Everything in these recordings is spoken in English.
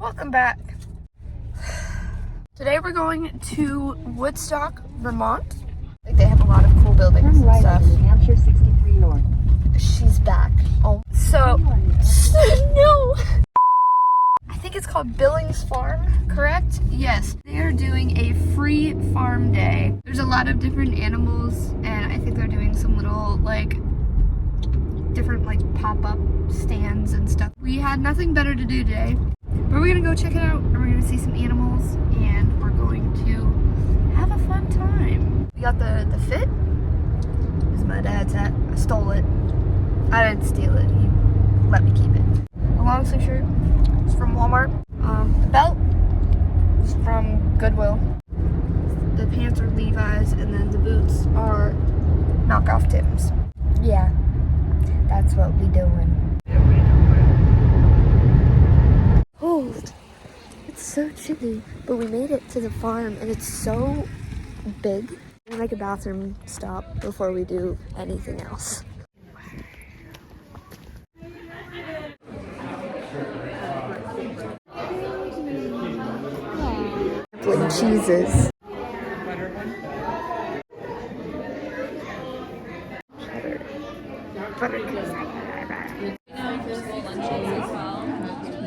Welcome back. Today we're going to Woodstock, Vermont. Like, they have a lot of cool buildings and stuff. New Hampshire 63 North. She's back. Oh, so no. I think it's called Billings Farm, correct? Yes. They are doing a free farm day. There's a lot of different animals, and I think they're doing some little different pop-up stands and stuff. We had nothing better to do today, but we're gonna go check it out, and we're gonna see some animals, and we're going to have a fun time. We got the fit. This is my dad's hat. I stole it. I didn't steal it. He let me keep it. A long sleeve shirt. It's from Walmart. The belt is from Goodwill. The pants are Levi's, and then the boots are knockoff Tim's. Yeah, that's what we doing. Oh, it's so chilly, but we made it to the farm, and it's so big. We're gonna make a bathroom stop before we do anything else. With cheeses. Butter.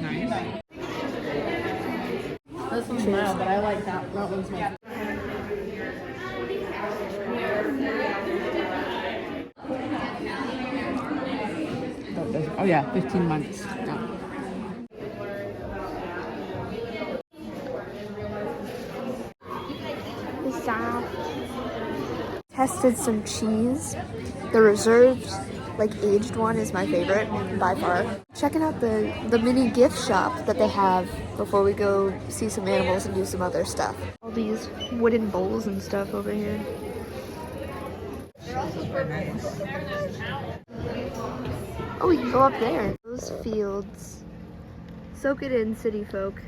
Nice. This one's mild, but I like that. That one's my Oh yeah, 15 months. No. Tested some cheese. The reserved, aged one is my favorite by far. Checking out the mini gift shop that they have before we go see some animals and do some other stuff. All these wooden bowls and stuff over here. Oh, we can go up there. Those fields. Soak it in, city folk.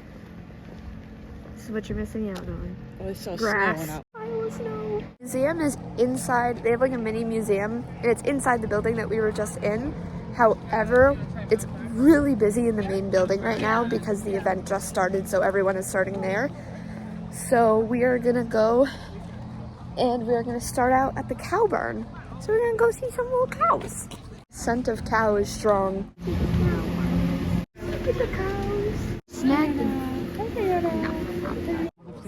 This is what you're missing out on. Oh, it's so Grass. snowing up. Snow. Museum is inside. They have a mini museum, and it's inside the building that we were just in. However, it's really busy in the main building right now because the event just started, so everyone is starting there. So we are gonna go, and we are gonna start out at the cow barn. So we're gonna go see some little cows. Scent of cow is strong. Look at the cows. Snack them.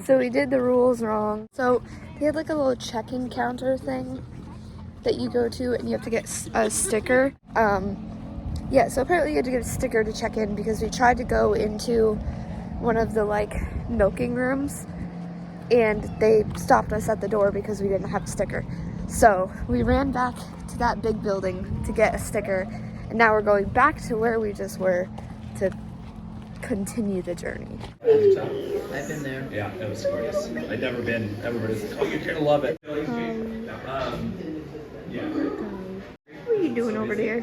So we did the rules wrong. So they had a little check-in counter thing that you go to, and you have to get a sticker. Yeah, so apparently you had to get a sticker to check in because we tried to go into one of the milking rooms, and they stopped us at the door because we didn't have a sticker. So we ran back to that big building to get a sticker, and now we're going back to where we just were to continue the journey. I've been there. Yeah, it was gorgeous. I've never been. Everybody's like, oh, you're gonna love it. What are you doing over there?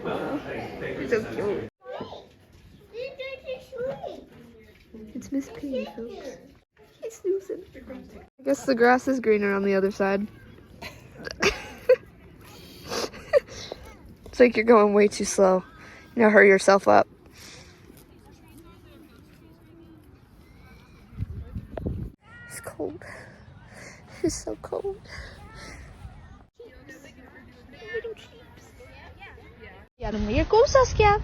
Wow. It's so cute. It's Miss Piggy, folks. He's snoozing. I guess the grass is greener on the other side. It's like you're going way too slow. Hurry yourself up. It's cold. It's so cold. Little sheeps. Ja, dan weer kom Saskia.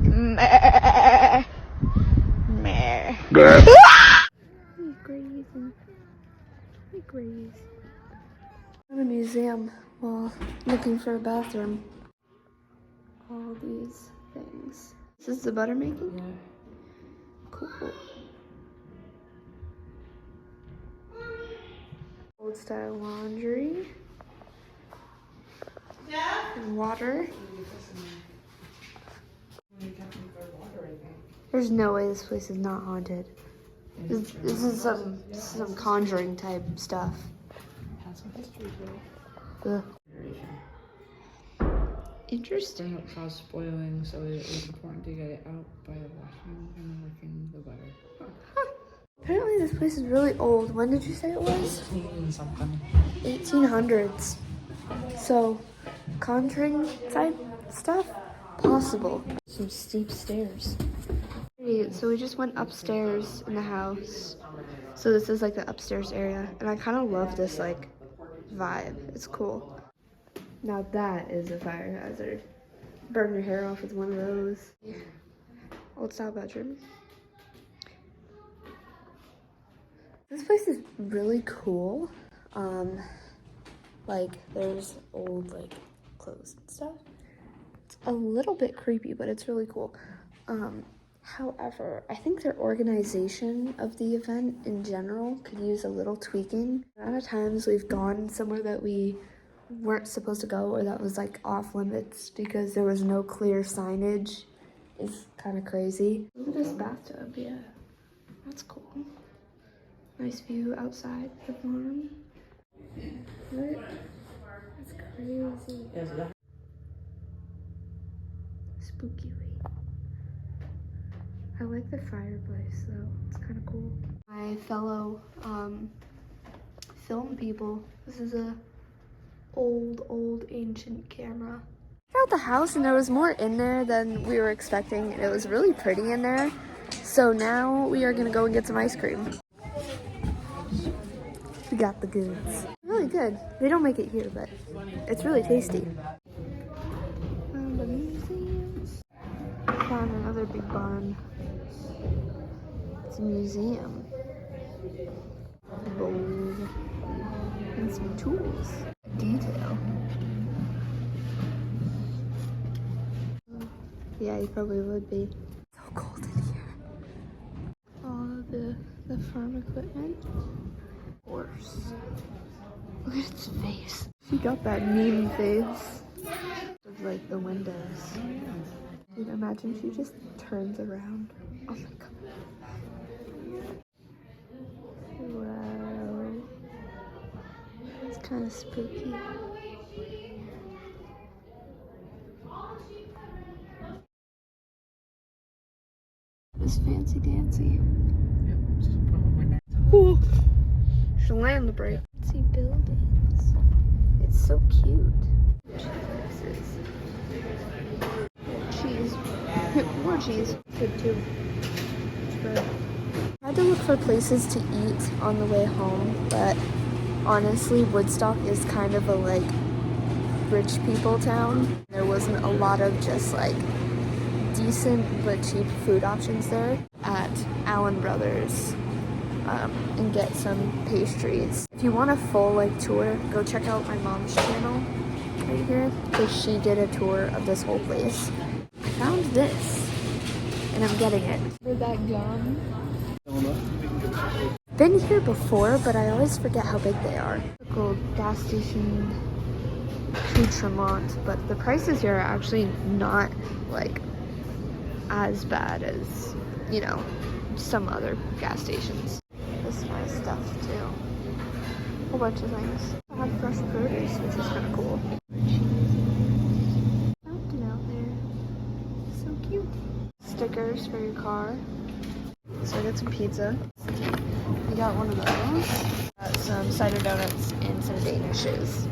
Meh. Meh. He's grazing. He grazes. I'm in a museum while looking for a bathroom. All these things. This is the butter making? Yeah. Cool. Old style laundry. And water. There's no way this place is not haunted. This is some conjuring type stuff. Ugh. Interesting. Doesn't cause spoiling, so it was important to get it out by washing and working the butter. Huh. Apparently this place is really old. When did you say it was? 18 something. 1800s. So, conjuring type stuff? possible? Some steep stairs. Okay, so we just went upstairs in the house. So this is like the upstairs area, and I kind of love this like vibe. It's cool. Now that is a fire hazard. Burn your hair off with one of those. Old style bedroom. This place is really cool. Like there's old like clothes and stuff. It's a little bit creepy, but it's really cool. However, I think their organization of the event in general could use a little tweaking. A lot of times we've gone somewhere that we weren't supposed to go or that was like off limits because there was no clear signage. It's kind of crazy. Look at this bathtub, yeah. That's cool. Nice view outside the farm. What? That's crazy. Spooky. I like the fireplace though. It's kind of cool. My fellow film people. This is a old ancient camera. Out the house and there was more in there than we were expecting, and it was really pretty in there. So now we are gonna go and get some ice cream. We got the goods. Really good. They don't make it here, but it's really tasty. And the museums. Found another big barn. It's a museum. Gold. And some tools. Detail. Yeah, you probably would be. So cold in here. All of the farm equipment. Horse. Look at its face. She got that mean face. Of like the windows. Dude, imagine she just turns around. Oh my god. Wow. It's kind of spooky. This fancy dancy. Ooh. Should land the brake. See buildings. It's so cute. Cheese. More cheese. Good too. I had to look for places to eat on the way home, but honestly, Woodstock is kind of a like rich people town. There wasn't a lot of just like decent but cheap food options there at Allen Brothers. And get some pastries. If you want a full like tour, go check out my mom's channel right here, because she did a tour of this whole place. I found this and I'm getting it. For that gum. Been here before, but I always forget how big they are. Typical gas station accoutrement, but the prices here are actually not like as bad as, you know, some other gas stations. This nice stuff too. A whole bunch of things. I have fresh produce, which is kind of cool. Fountain out there. So cute. Stickers for your car. So I got some pizza. We got one of those. Got some cider donuts and some Danishes.